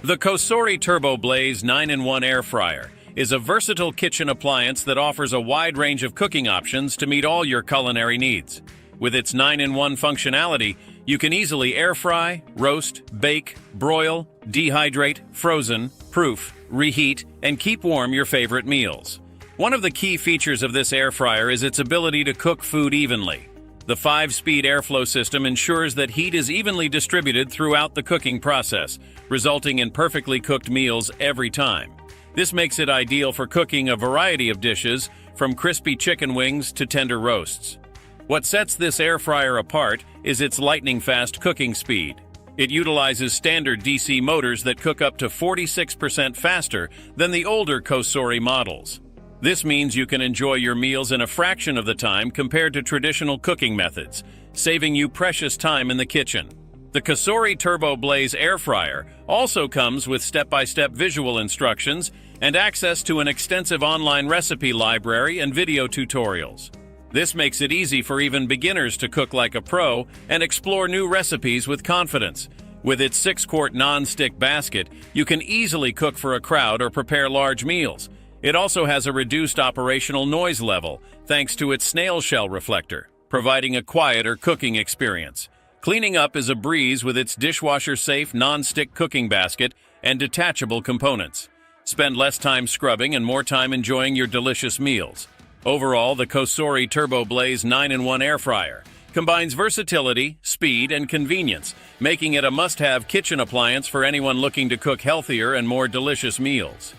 The COSORI TurboBlaze 9-in-1 Air Fryer is a versatile kitchen appliance that offers a wide range of cooking options to meet all your culinary needs. With its 9-in-1 functionality, you can easily air fry, roast, bake, broil, dehydrate, frozen, proof, reheat, and keep warm your favorite meals. One of the key features of this air fryer is its ability to cook food evenly. The 5-speed airflow system ensures that heat is evenly distributed throughout the cooking process, resulting in perfectly cooked meals every time. This makes it ideal for cooking a variety of dishes, from crispy chicken wings to tender roasts. What sets this air fryer apart is its lightning-fast cooking speed. It utilizes standard DC motors that cook up to 46% faster than the older COSORI models. This means you can enjoy your meals in a fraction of the time compared to traditional cooking methods, saving you precious time in the kitchen. The COSORI TurboBlaze Air Fryer also comes with step-by-step visual instructions and access to an extensive online recipe library and video tutorials. This makes it easy for even beginners to cook like a pro and explore new recipes with confidence. With its 6-quart non-stick basket, you can easily cook for a crowd or prepare large meals. It also has a reduced operational noise level thanks to its snail shell reflector, providing a quieter cooking experience. Cleaning up is a breeze with its dishwasher-safe non-stick cooking basket and detachable components. Spend less time scrubbing and more time enjoying your delicious meals. Overall, the COSORI TurboBlaze 9-in-1 Air Fryer combines versatility, speed, and convenience, making it a must-have kitchen appliance for anyone looking to cook healthier and more delicious meals.